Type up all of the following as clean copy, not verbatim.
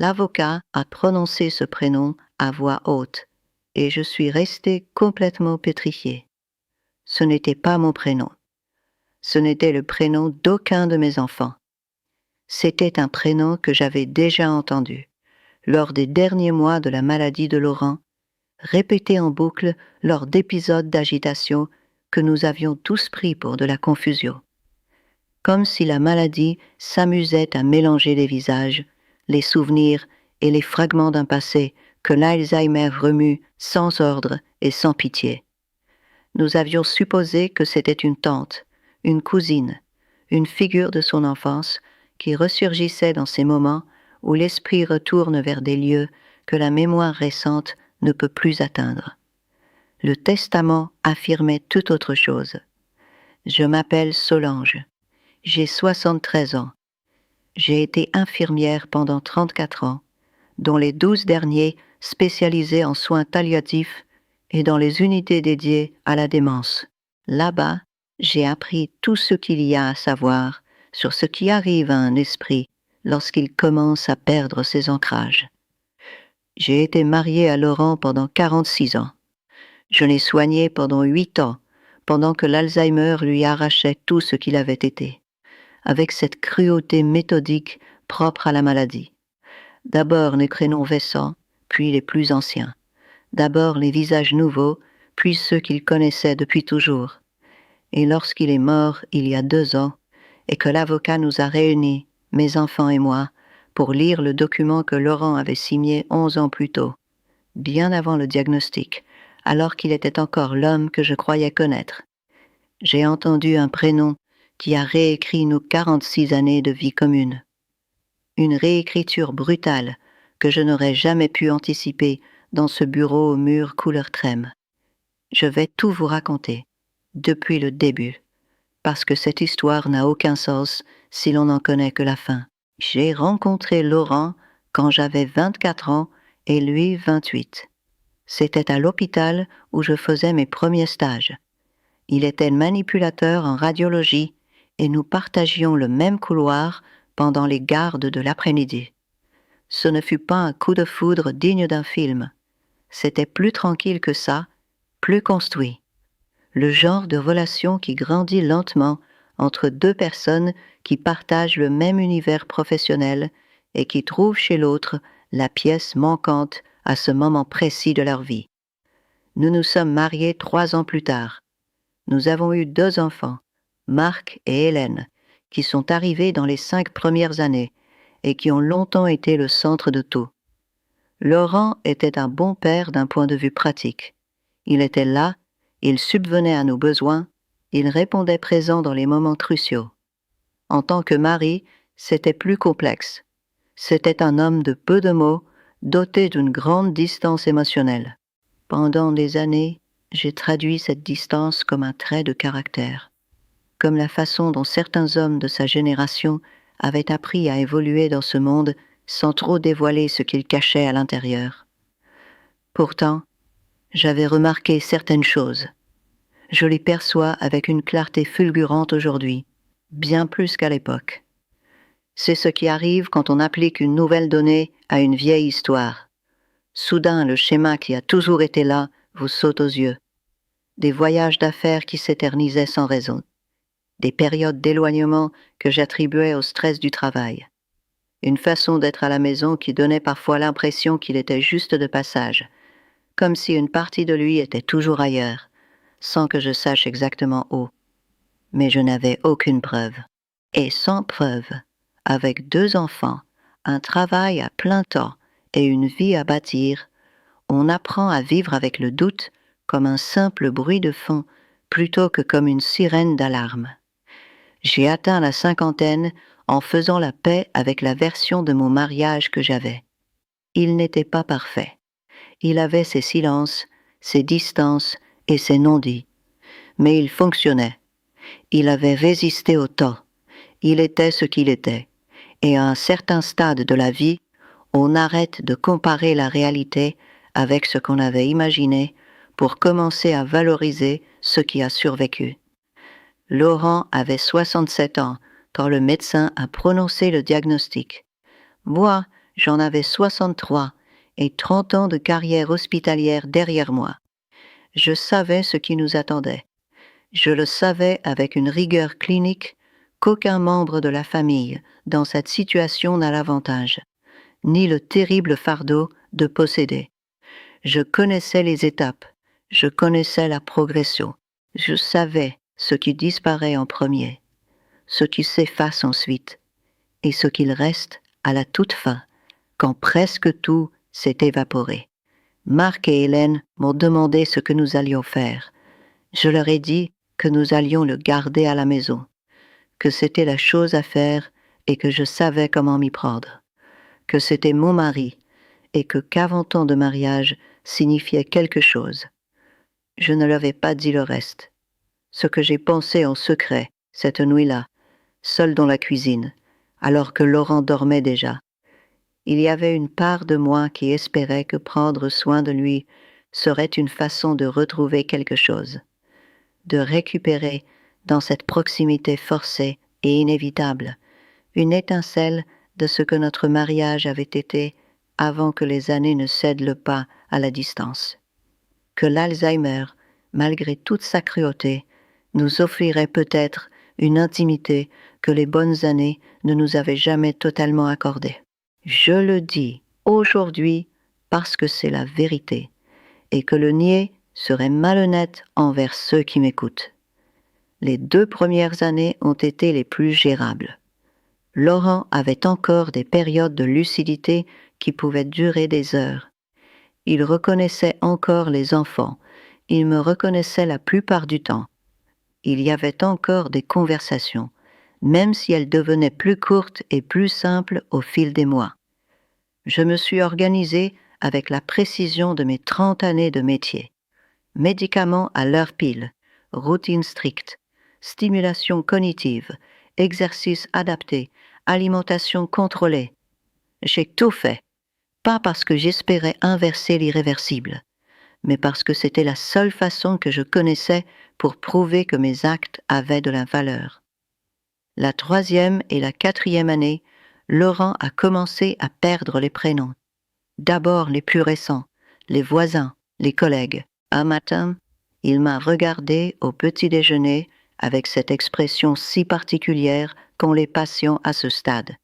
L'avocat a prononcé ce prénom à voix haute, et je suis restée complètement pétrifiée. Ce n'était pas mon prénom. Ce n'était le prénom d'aucun de mes enfants. C'était un prénom que j'avais déjà entendu, lors des derniers mois de la maladie de Laurent, répété en boucle lors d'épisodes d'agitation que nous avions tous pris pour de la confusion. Comme si la maladie s'amusait à mélanger les visages, les souvenirs et les fragments d'un passé que l'Alzheimer remue sans ordre et sans pitié. Nous avions supposé que c'était une tante, une cousine, une figure de son enfance qui ressurgissait dans ces moments où l'esprit retourne vers des lieux que la mémoire récente ne peut plus atteindre. Le testament affirmait tout autre chose. Je m'appelle Solange. J'ai 73 ans. J'ai été infirmière pendant 34 ans, dont les 12 derniers spécialisés en soins palliatifs et dans les unités dédiées à la démence. Là-bas, j'ai appris tout ce qu'il y a à savoir sur ce qui arrive à un esprit lorsqu'il commence à perdre ses ancrages. J'ai été mariée à Laurent pendant 46 ans. Je l'ai soigné pendant 8 ans, pendant que l'Alzheimer lui arrachait tout ce qu'il avait été, avec cette cruauté méthodique propre à la maladie. D'abord les prénoms récents, puis les plus anciens. D'abord les visages nouveaux, puis ceux qu'il connaissait depuis toujours. Et lorsqu'il est mort il y a 2 ans, et que l'avocat nous a réunis, mes enfants et moi, pour lire le document que Laurent avait signé 11 ans plus tôt, bien avant le diagnostic, alors qu'il était encore l'homme que je croyais connaître. J'ai entendu un prénom qui a réécrit nos 46 années de vie commune. Une réécriture brutale que je n'aurais jamais pu anticiper dans ce bureau aux murs couleur crème. Je vais tout vous raconter, depuis le début, parce que cette histoire n'a aucun sens si l'on n'en connaît que la fin. J'ai rencontré Laurent quand j'avais 24 ans et lui 28. C'était à l'hôpital où je faisais mes premiers stages. Il était manipulateur en radiologie et nous partagions le même couloir pendant les gardes de l'après-midi. Ce ne fut pas un coup de foudre digne d'un film. C'était plus tranquille que ça, plus construit. Le genre de relation qui grandit lentement entre 2 personnes qui partagent le même univers professionnel et qui trouvent chez l'autre la pièce manquante à ce moment précis de leur vie. Nous nous sommes mariés 3 ans plus tard. Nous avons eu 2 enfants, Marc et Hélène, qui sont arrivés dans les 5 premières années et qui ont longtemps été le centre de tout. Laurent était un bon père d'un point de vue pratique. Il était là, il subvenait à nos besoins, il répondait présent dans les moments cruciaux. En tant que mari, c'était plus complexe. C'était un homme de peu de mots, doté d'une grande distance émotionnelle. Pendant des années, j'ai traduit cette distance comme un trait de caractère, comme la façon dont certains hommes de sa génération avaient appris à évoluer dans ce monde sans trop dévoiler ce qu'ils cachaient à l'intérieur. Pourtant, j'avais remarqué certaines choses. Je les perçois avec une clarté fulgurante aujourd'hui, bien plus qu'à l'époque. C'est ce qui arrive quand on applique une nouvelle donnée à une vieille histoire. Soudain, le schéma qui a toujours été là vous saute aux yeux. Des voyages d'affaires qui s'éternisaient sans raison. Des périodes d'éloignement que j'attribuais au stress du travail. Une façon d'être à la maison qui donnait parfois l'impression qu'il était juste de passage, comme si une partie de lui était toujours ailleurs, sans que je sache exactement où. Mais je n'avais aucune preuve. Et sans preuve, avec 2 enfants, un travail à plein temps et une vie à bâtir, on apprend à vivre avec le doute comme un simple bruit de fond plutôt que comme une sirène d'alarme. J'ai atteint la 50aine en faisant la paix avec la version de mon mariage que j'avais. Il n'était pas parfait. Il avait ses silences, ses distances et ses non-dits. Mais il fonctionnait. Il avait résisté au temps. Il était ce qu'il était. Et à un certain stade de la vie, on arrête de comparer la réalité avec ce qu'on avait imaginé pour commencer à valoriser ce qui a survécu. Laurent avait 67 ans quand le médecin a prononcé le diagnostic. Moi, J'en avais 63 et 30 ans de carrière hospitalière derrière moi. Je savais ce qui nous attendait. Je le savais avec une rigueur clinique qu'aucun membre de la famille dans cette situation n'a l'avantage, ni le terrible fardeau de posséder. Je connaissais les étapes, je connaissais la progression, je savais ce qui disparaît en premier, ce qui s'efface ensuite, et ce qu'il reste à la toute fin, quand presque tout s'est évaporé. Marc et Hélène m'ont demandé ce que nous allions faire. Je leur ai dit que nous allions le garder à la maison, que c'était la chose à faire et que je savais comment m'y prendre, que c'était mon mari et que 40 ans de mariage signifiait quelque chose. Je ne leur ai pas dit le reste. Ce que j'ai pensé en secret, cette nuit-là, seule dans la cuisine, alors que Laurent dormait déjà. Il y avait une part de moi qui espérait que prendre soin de lui serait une façon de retrouver quelque chose, de récupérer, dans cette proximité forcée et inévitable, une étincelle de ce que notre mariage avait été avant que les années ne cèdent le pas à la distance. Que l'Alzheimer, malgré toute sa cruauté, nous offrirait peut-être une intimité que les bonnes années ne nous avaient jamais totalement accordée. Je le dis aujourd'hui parce que c'est la vérité, et que le nier serait malhonnête envers ceux qui m'écoutent. Les 2 premières années ont été les plus gérables. Laurent avait encore des périodes de lucidité qui pouvaient durer des heures. Il reconnaissait encore les enfants, il me reconnaissait la plupart du temps. Il y avait encore des conversations, même si elles devenaient plus courtes et plus simples au fil des mois. Je me suis organisée avec la précision de mes 30 années de métier. Médicaments à l'heure pile, routine stricte, stimulation cognitive, exercice adapté, alimentation contrôlée. J'ai tout fait, pas parce que j'espérais inverser l'irréversible, mais parce que c'était la seule façon que je connaissais pour prouver que mes actes avaient de la valeur. La 3e et la 4e année, Laurent a commencé à perdre les prénoms. D'abord les plus récents, les voisins, les collègues. Un matin, il m'a regardé au petit déjeuner avec cette expression si particulière qu'ont les patients à ce stade.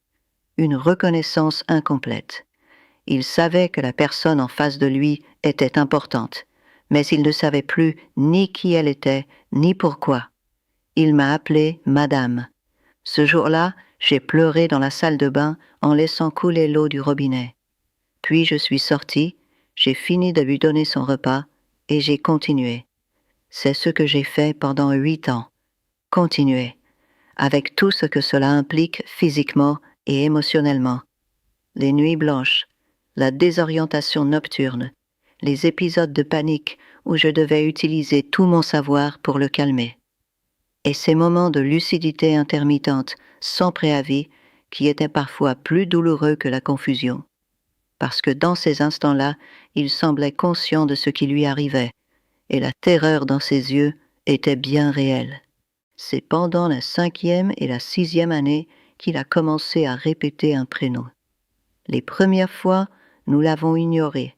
Une reconnaissance incomplète. Il savait que la personne en face de lui était importante, mais il ne savait plus ni qui elle était, ni pourquoi. Il m'a appelée Madame. Ce jour-là, j'ai pleuré dans la salle de bain en laissant couler l'eau du robinet. Puis je suis sortie, j'ai fini de lui donner son repas et j'ai continué. C'est ce que j'ai fait pendant 8 ans. Continuer, avec tout ce que cela implique physiquement et émotionnellement. Les nuits blanches, la désorientation nocturne, les épisodes de panique où je devais utiliser tout mon savoir pour le calmer. Et ces moments de lucidité intermittente, sans préavis, qui étaient parfois plus douloureux que la confusion. Parce que dans ces instants-là, il semblait conscient de ce qui lui arrivait, et la terreur dans ses yeux était bien réelle. C'est pendant la 5e et la 6e année qu'il a commencé à répéter un prénom. Les premières fois, nous l'avons ignoré.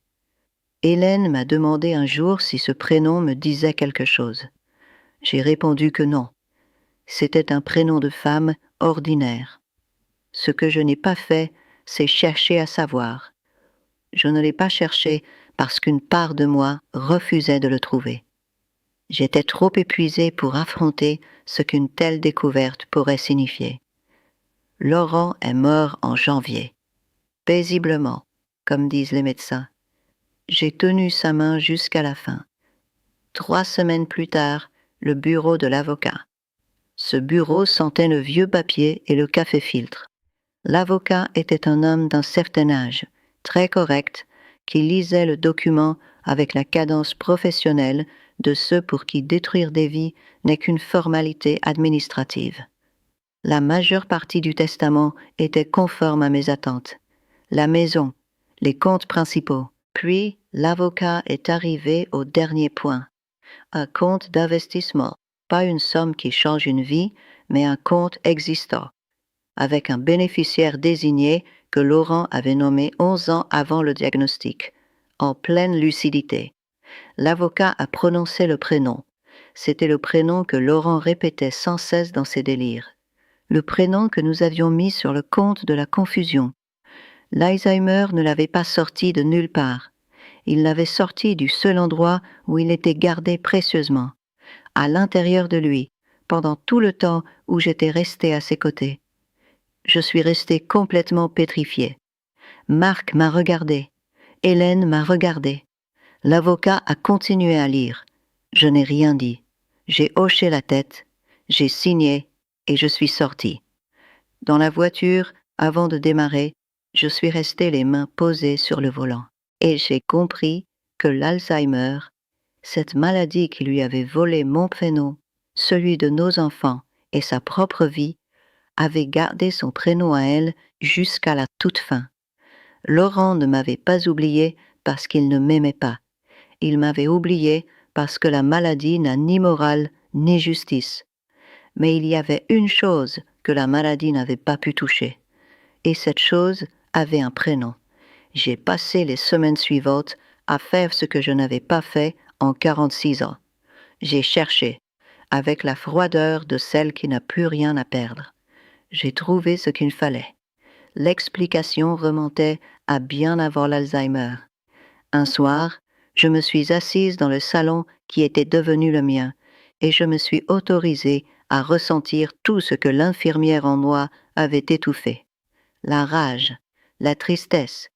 Hélène m'a demandé un jour si ce prénom me disait quelque chose. J'ai répondu que non. C'était un prénom de femme ordinaire. Ce que je n'ai pas fait, c'est chercher à savoir. Je ne l'ai pas cherché parce qu'une part de moi refusait de le trouver. J'étais trop épuisée pour affronter ce qu'une telle découverte pourrait signifier. Laurent est mort en janvier. Paisiblement, comme disent les médecins. J'ai tenu sa main jusqu'à la fin. 3 semaines plus tard, le bureau de l'avocat. Ce bureau sentait le vieux papier et le café-filtre. L'avocat était un homme d'un certain âge, très correct, qui lisait le document avec la cadence professionnelle de ceux pour qui détruire des vies n'est qu'une formalité administrative. La majeure partie du testament était conforme à mes attentes. La maison, les comptes principaux. Puis, l'avocat est arrivé au dernier point. Un compte d'investissement, pas une somme qui change une vie, mais un compte existant, avec un bénéficiaire désigné que Laurent avait nommé 11 ans avant le diagnostic, en pleine lucidité. L'avocat a prononcé le prénom. C'était le prénom que Laurent répétait sans cesse dans ses délires. Le prénom que nous avions mis sur le compte de la confusion. L'Alzheimer ne l'avait pas sorti de nulle part. Il l'avait sorti du seul endroit où il était gardé précieusement, à l'intérieur de lui, pendant tout le temps où j'étais restée à ses côtés. Je suis restée complètement pétrifiée. Marc m'a regardé. Hélène m'a regardé. L'avocat a continué à lire. Je n'ai rien dit. J'ai hoché la tête, j'ai signé et je suis sortie. Dans la voiture, avant de démarrer, je suis restée les mains posées sur le volant. Et j'ai compris que l'Alzheimer, cette maladie qui lui avait volé mon prénom, celui de nos enfants et sa propre vie, avait gardé son prénom à elle jusqu'à la toute fin. Laurent ne m'avait pas oublié parce qu'il ne m'aimait pas. Il m'avait oublié parce que la maladie n'a ni morale ni justice. Mais il y avait une chose que la maladie n'avait pas pu toucher. Et cette chose avait un prénom. J'ai passé les semaines suivantes à faire ce que je n'avais pas fait en 46 ans. J'ai cherché, avec la froideur de celle qui n'a plus rien à perdre. J'ai trouvé ce qu'il fallait. L'explication remontait à bien avant l'Alzheimer. Un soir, je me suis assise dans le salon qui était devenu le mien, et je me suis autorisée à ressentir tout ce que l'infirmière en moi avait étouffé. La rage, la tristesse,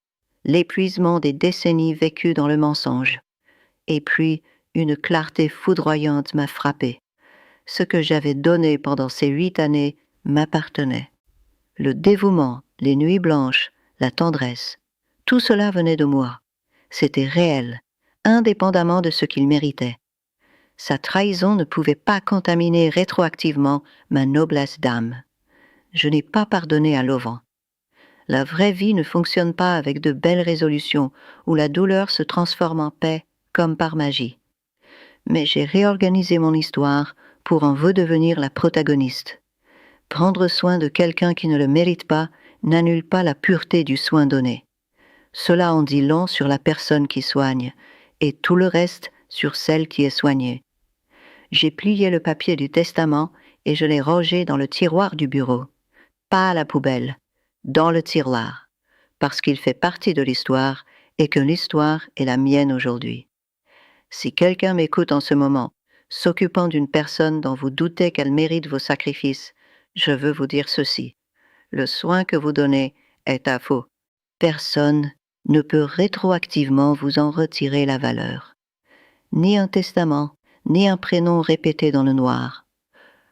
l'épuisement des décennies vécues dans le mensonge. Et puis, une clarté foudroyante m'a frappée. Ce que j'avais donné pendant ces 8 années m'appartenait. Le dévouement, les nuits blanches, la tendresse, tout cela venait de moi. C'était réel, indépendamment de ce qu'il méritait. Sa trahison ne pouvait pas contaminer rétroactivement ma noblesse d'âme. Je n'ai pas pardonné à Laurent. La vraie vie ne fonctionne pas avec de belles résolutions où la douleur se transforme en paix comme par magie. Mais j'ai réorganisé mon histoire pour en redevenir la protagoniste. Prendre soin de quelqu'un qui ne le mérite pas n'annule pas la pureté du soin donné. Cela en dit long sur la personne qui soigne, et tout le reste sur celle qui est soignée. J'ai plié le papier du testament et je l'ai rangé dans le tiroir du bureau. Pas à la poubelle, dans le tiroir, parce qu'il fait partie de l'histoire et que l'histoire est la mienne aujourd'hui. Si quelqu'un m'écoute en ce moment, s'occupant d'une personne dont vous doutez qu'elle mérite vos sacrifices, je veux vous dire ceci. Le soin que vous donnez est à faux. Personne ne peut rétroactivement vous en retirer la valeur. Ni un testament, ni un prénom répété dans le noir.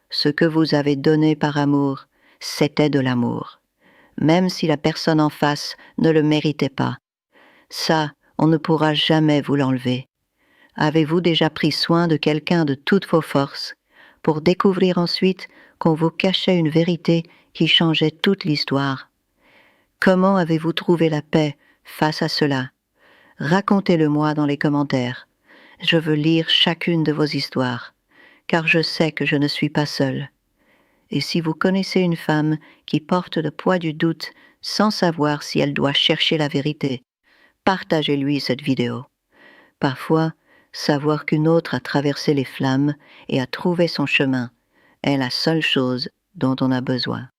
Ce que vous avez donné par amour, c'était de l'amour, même si la personne en face ne le méritait pas. Ça, on ne pourra jamais vous l'enlever. Avez-vous déjà pris soin de quelqu'un de toutes vos forces, pour découvrir ensuite qu'on vous cachait une vérité qui changeait toute l'histoire? Comment avez-vous trouvé la paix face à cela? Racontez-le-moi dans les commentaires. Je veux lire chacune de vos histoires, car je sais que je ne suis pas seule. Et si vous connaissez une femme qui porte le poids du doute sans savoir si elle doit chercher la vérité, partagez-lui cette vidéo. Parfois, savoir qu'une autre a traversé les flammes et a trouvé son chemin est la seule chose dont on a besoin.